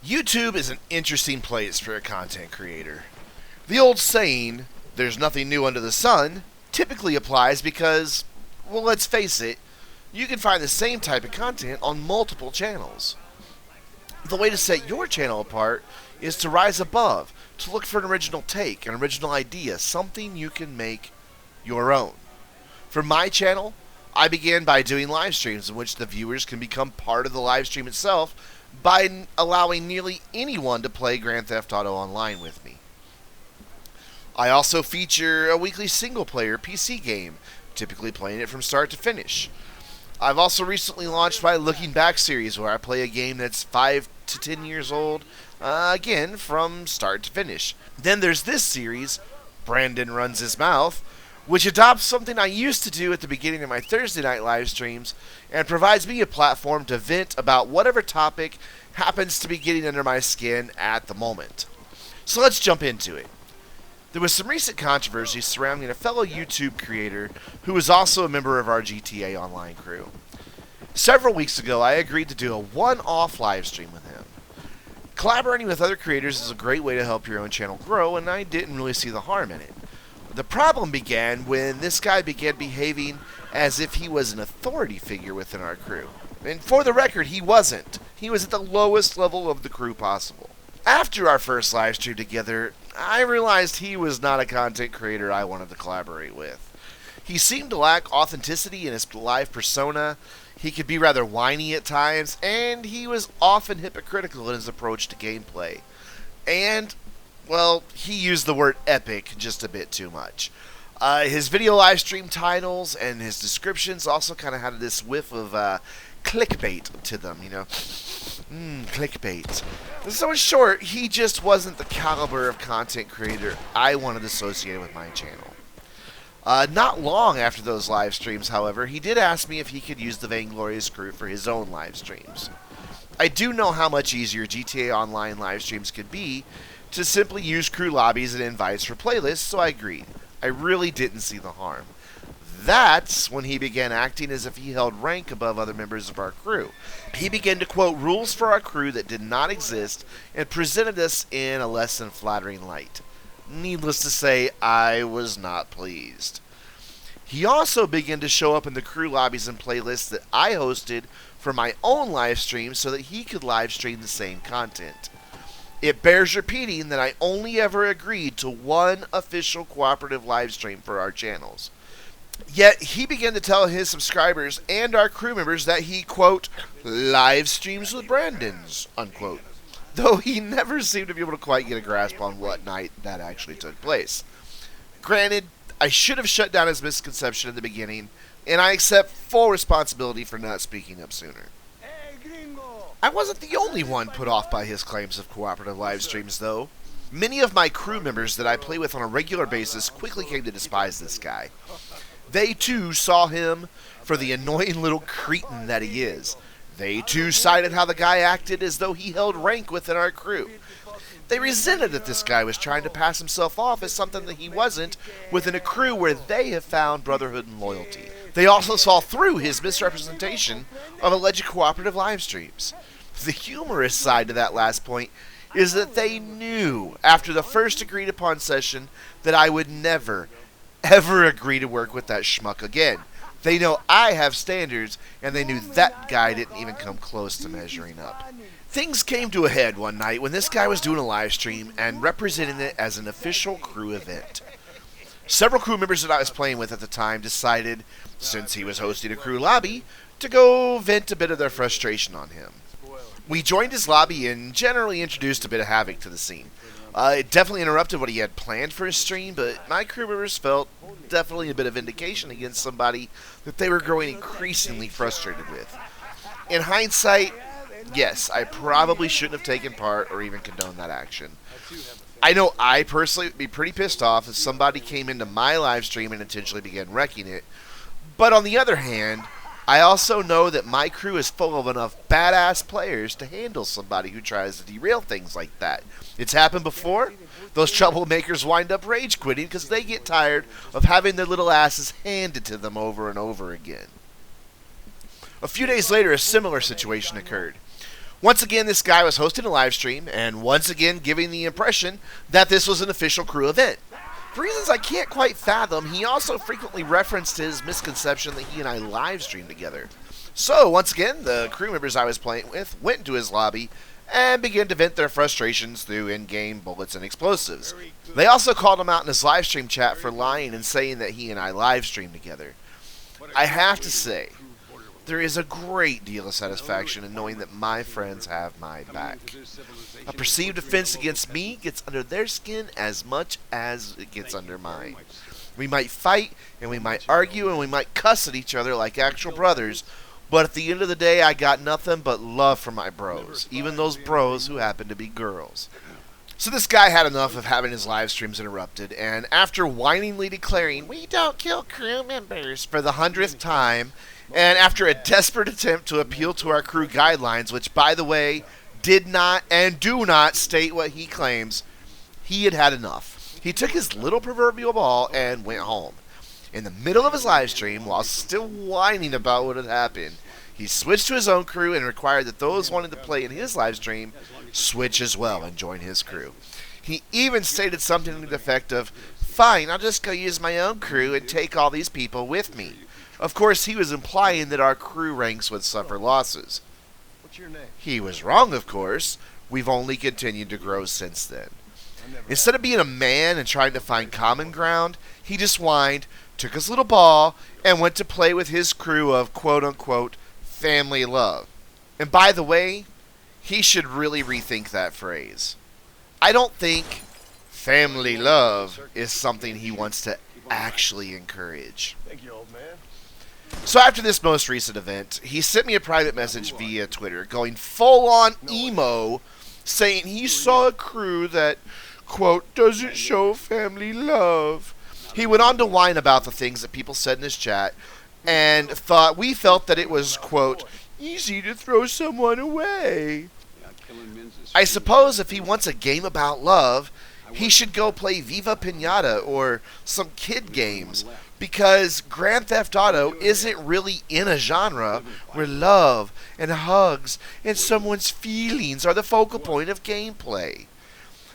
YouTube is an interesting place for a content creator. The old saying, there's nothing new under the sun, typically applies because, well, let's face it, you can find the same type of content on multiple channels. The way to set your channel apart is to rise above, to look for an original take, an original idea, something you can make your own. For my channel, I began by doing live streams in which the viewers can become part of the live stream itself by allowing nearly anyone to play Grand Theft Auto Online with me. I also feature a weekly single-player PC game, typically playing it from start to finish. I've also recently launched my Looking Back series, where I play a game that's 5 to 10 years old, again, from start to finish. Then there's this series, Brandon Runs His Mouth, which adopts something I used to do at the beginning of my Thursday night live streams and provides me a platform to vent about whatever topic happens to be getting under my skin at the moment. So let's jump into it. There was some recent controversy surrounding a fellow YouTube creator who was also a member of our GTA Online crew. Several weeks ago, I agreed to do a one-off live stream with him. Collaborating with other creators is a great way to help your own channel grow, and I didn't really see the harm in it. The problem began when this guy began behaving as if he was an authority figure within our crew. And for the record, he wasn't. He was at the lowest level of the crew possible. After our first live stream together, I realized he was not a content creator I wanted to collaborate with. He seemed to lack authenticity in his live persona, he could be rather whiny at times, and he was often hypocritical in his approach to gameplay. And, well, he used the word epic just a bit too much. His video live stream titles and his descriptions also kind of had this whiff of clickbait to them, you know. Clickbait. So in short, he just wasn't the caliber of content creator I wanted associated with my channel. Not long after those live streams, however, he did ask me if he could use the Vainglorious crew for his own live streams. I do know how much easier GTA Online live streams could be to simply use crew lobbies and invites for playlists, so I agreed. I really didn't see the harm. That's when he began acting as if he held rank above other members of our crew. He began to quote rules for our crew that did not exist and presented us in a less than flattering light. Needless to say, I was not pleased. He also began to show up in the crew lobbies and playlists that I hosted for my own live streams so that he could live stream the same content. It bears repeating that I only ever agreed to one official cooperative live stream for our channels. Yet he began to tell his subscribers and our crew members that he, quote, live streams with Brandon's, unquote. Though he never seemed to be able to quite get a grasp on what night that actually took place. Granted, I should have shut down his misconception in the beginning, and I accept full responsibility for not speaking up sooner. I wasn't the only one put off by his claims of cooperative live streams, though. Many of my crew members that I play with on a regular basis quickly came to despise this guy. They, too, saw him for the annoying little cretin that he is. They, too, cited how the guy acted as though he held rank within our crew. They resented that this guy was trying to pass himself off as something that he wasn't within a crew where they have found brotherhood and loyalty. They also saw through his misrepresentation of alleged cooperative live streams. The humorous side to that last point is that they knew after the first agreed upon session that I would never, ever agree to work with that schmuck again. They know I have standards, and they knew that guy didn't even come close to measuring up. Things came to a head one night when this guy was doing a live stream and representing it as an official crew event. Several crew members that I was playing with at the time decided, since he was hosting a crew lobby, to go vent a bit of their frustration on him. We joined his lobby and generally introduced a bit of havoc to the scene. It definitely interrupted what he had planned for his stream, but my crew members felt definitely a bit of indication against somebody that they were growing increasingly frustrated with. In hindsight, yes, I probably shouldn't have taken part or even condoned that action. I know I personally would be pretty pissed off if somebody came into my live stream and intentionally began wrecking it, but on the other hand, I also know that my crew is full of enough badass players to handle somebody who tries to derail things like that. It's happened before. Those troublemakers wind up rage quitting because they get tired of having their little asses handed to them over and over again. A few days later, a similar situation occurred. Once again, this guy was hosting a live stream, and once again giving the impression that this was an official crew event. For reasons I can't quite fathom, he also frequently referenced his misconception that he and I live streamed together. So, once again, the crew members I was playing with went into his lobby and began to vent their frustrations through in-game bullets and explosives. They also called him out in his live stream chat for lying and saying that he and I live streamed together. I have to say, there is a great deal of satisfaction in knowing that my friends have my back. A perceived offense against me gets under their skin as much as it gets under mine. We might fight, and we might argue, and we might cuss at each other like actual brothers, but at the end of the day, I got nothing but love for my bros, even those bros who happen to be girls. So this guy had enough of having his live streams interrupted, and after whiningly declaring, "We don't kill crew members," for the 100th time, and after a desperate attempt to appeal to our crew guidelines, which, by the way, did not and do not state what he claims, he had had enough. He took his little proverbial ball and went home. In the middle of his live stream, while still whining about what had happened, he switched to his own crew and required that those wanting to play in his live stream switch as well and join his crew. He even stated something to the effect of, "Fine, I'll just go use my own crew and take all these people with me." Of course, he was implying that our crew ranks would suffer losses. What's your name? He was wrong, of course. We've only continued to grow since then. Instead of being a man and trying to find common ground, he just whined, took his little ball, and went to play with his crew of quote-unquote family love. And by the way, he should really rethink that phrase. I don't think family love is something he wants to actually encourage. Thank you, old man. So after this most recent event, he sent me a private message via Twitter going full-on emo, saying he saw a crew that, quote, doesn't show family love. He went on to whine about the things that people said in his chat and we felt that it was, quote, easy to throw someone away. I suppose if he wants a game about love, he should go play Viva Pinata or some kid games, because Grand Theft Auto isn't really in a genre where love and hugs and someone's feelings are the focal point of gameplay.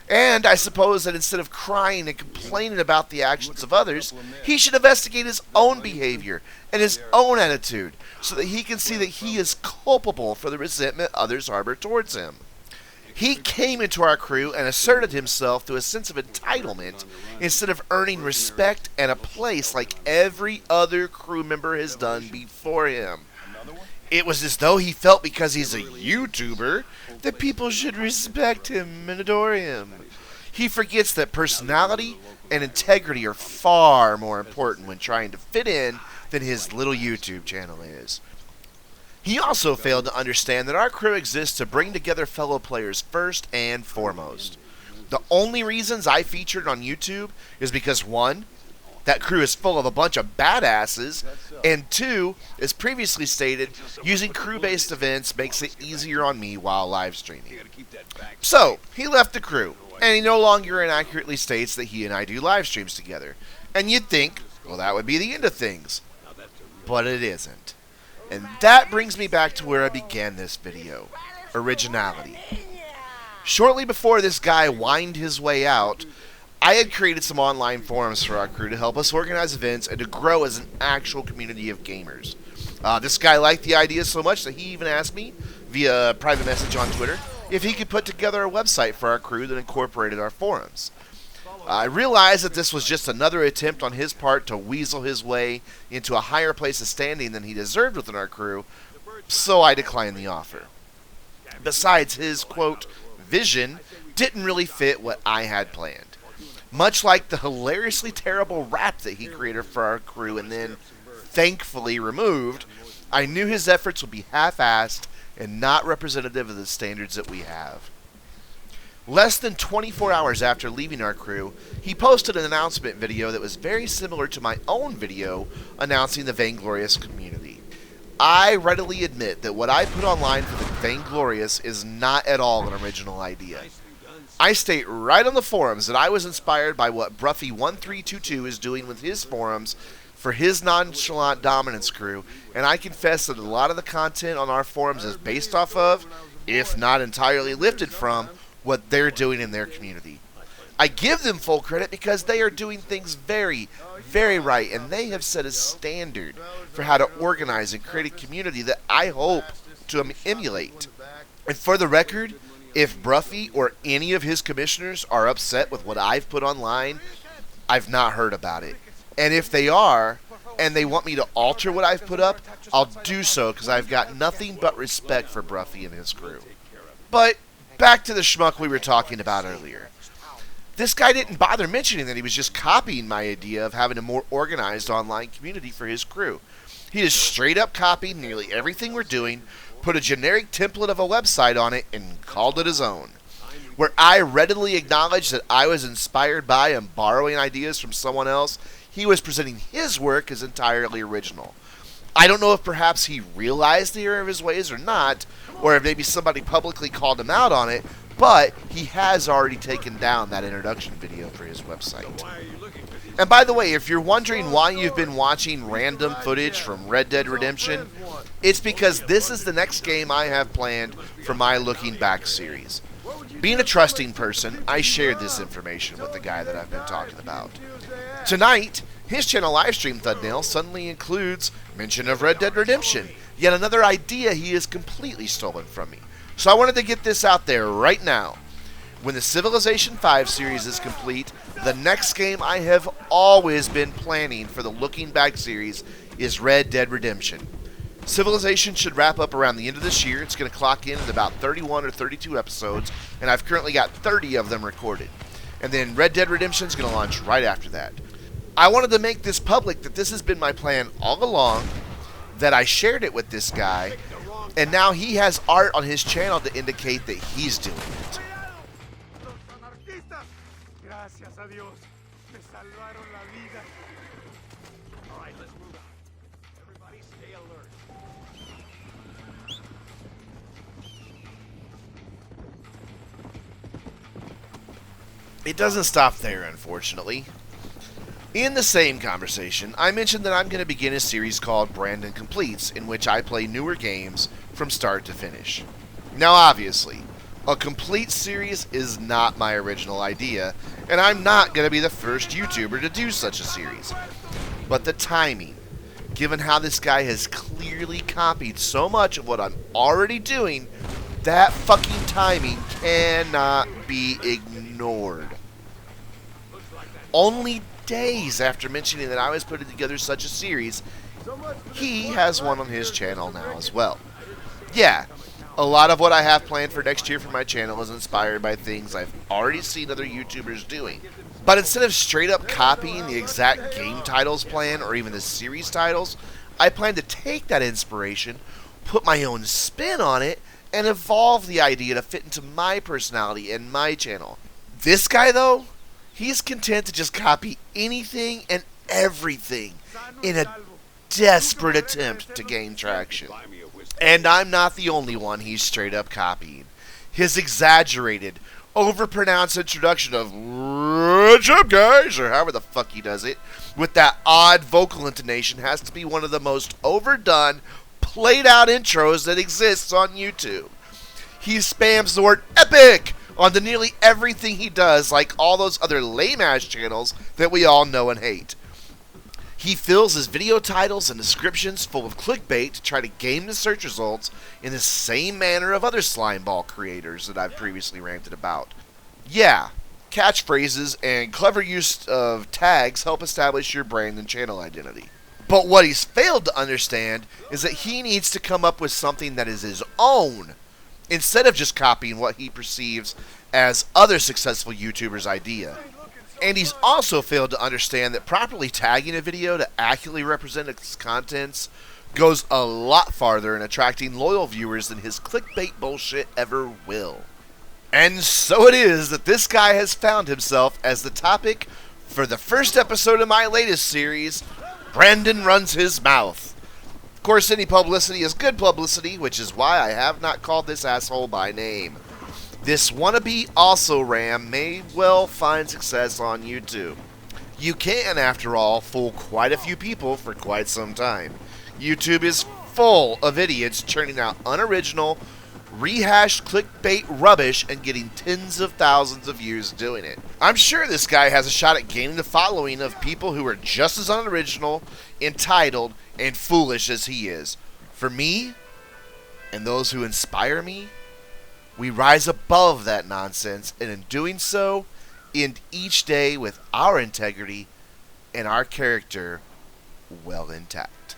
And I suppose that instead of crying and complaining about the actions of others, he should investigate his own behavior and his own attitude so that he can see that he is culpable for the resentment others harbor towards him. He came into our crew and asserted himself through a sense of entitlement instead of earning respect and a place like every other crew member has done before him. It was as though he felt because he's a YouTuber that people should respect him and adore him. He forgets that personality and integrity are far more important when trying to fit in than his little YouTube channel is. He also failed to understand that our crew exists to bring together fellow players first and foremost. The only reasons I featured on YouTube is because 1, that crew is full of a bunch of badasses, and 2, as previously stated, using crew-based events makes it easier on me while live streaming. So, he left the crew, and he no longer inaccurately states that he and I do live streams together. And you'd think, well, that would be the end of things. But it isn't. And that brings me back to where I began this video. Originality. Shortly before this guy whined his way out, I had created some online forums for our crew to help us organize events and to grow as an actual community of gamers. This guy liked the idea so much that he even asked me, via a private message on Twitter, if he could put together a website for our crew that incorporated our forums. I realized that this was just another attempt on his part to weasel his way into a higher place of standing than he deserved within our crew, so I declined the offer. Besides, his, quote, vision didn't really fit what I had planned. Much like the hilariously terrible rap that he created for our crew and then thankfully removed, I knew his efforts would be half-assed and not representative of the standards that we have. Less than 24 hours after leaving our crew, he posted an announcement video that was very similar to my own video announcing the Vainglorious community. I readily admit that what I put online for the Vainglorious is not at all an original idea. I state right on the forums that I was inspired by what Bruffy1322 is doing with his forums for his nonchalant dominance crew, and I confess that a lot of the content on our forums is based off of if not entirely lifted from, what they're doing in their community. I give them full credit because they are doing things very, very right, and they have set a standard for how to organize and create a community that I hope to emulate. And for the record, if Bruffy or any of his commissioners are upset with what I've put online, I've not heard about it. And if they are, and they want me to alter what I've put up, I'll do so because I've got nothing but respect for Bruffy and his crew. But back to the schmuck we were talking about earlier. This guy didn't bother mentioning that he was just copying my idea of having a more organized online community for his crew. He just straight up copied nearly everything we're doing, put a generic template of a website on it, and called it his own. Where I readily acknowledged that I was inspired by and borrowing ideas from someone else, he was presenting his work as entirely original. I don't know if perhaps he realized the error of his ways or not, or if maybe somebody publicly called him out on it, but he has already taken down that introduction video for his website. And by the way, if you're wondering why you've been watching random footage from Red Dead Redemption, it's because this is the next game I have planned for my Looking Back series. Being a trusting person, I shared this information with the guy that I've been talking about. Tonight, his channel livestream thumbnail suddenly includes mention of Red Dead Redemption, yet another idea he has completely stolen from me. So I wanted to get this out there right now. When the Civilization 5 series is complete, the next game I have always been planning for the Looking Back series is Red Dead Redemption. Civilization should wrap up around the end of this year. It's going to clock in at about 31 or 32 episodes, and I've currently got 30 of them recorded. And then Red Dead Redemption is going to launch right after that. I wanted to make this public that this has been my plan all along, that I shared it with this guy, and now he has art on his channel to indicate that he's doing it. It doesn't stop there, unfortunately. In the same conversation, I mentioned that I'm going to begin a series called Brandon Completes, in which I play newer games from start to finish. Now, obviously, a complete series is not my original idea, and I'm not going to be the first YouTuber to do such a series. But the timing, given how this guy has clearly copied so much of what I'm already doing, that fucking timing cannot be ignored. Only days after mentioning that I was putting together such a series, he has one on his channel now as well. Yeah, a lot of what I have planned for next year for my channel is inspired by things I've already seen other YouTubers doing. But instead of straight up copying the exact game titles plan or even the series titles, I plan to take that inspiration, put my own spin on it, and evolve the idea to fit into my personality and my channel. This guy, though, he's content to just copy anything and everything in a desperate attempt to gain traction. And I'm not the only one he's straight up copying. His exaggerated, overpronounced introduction of "What's up, guys?" or however the fuck he does it, with that odd vocal intonation, has to be one of the most overdone, played out intros that exists on YouTube. He spams the word epic onto nearly everything he does, like all those other lame-ass channels that we all know and hate. He fills his video titles and descriptions full of clickbait to try to game the search results in the same manner of other slimeball creators that I've previously ranted about. Yeah, catchphrases and clever use of tags help establish your brand and channel identity. But what he's failed to understand is that he needs to come up with something that is his own, instead of just copying what he perceives as other successful YouTubers' idea. And he's also failed to understand that properly tagging a video to accurately represent its contents goes a lot farther in attracting loyal viewers than his clickbait bullshit ever will. And so it is that this guy has found himself as the topic for the first episode of my latest series, Brandon Runs His Mouth. Of course, any publicity is good publicity, which is why I have not called this asshole by name. This wannabe also-ram may well find success on YouTube. You can, after all, fool quite a few people for quite some time. YouTube is full of idiots churning out unoriginal, rehashed clickbait rubbish and getting tens of thousands of views doing it. I'm sure this guy has a shot at gaining the following of people who are just as unoriginal, entitled, and foolish as he is. For me, and those who inspire me, we rise above that nonsense, and in doing so, end each day with our integrity and our character well intact.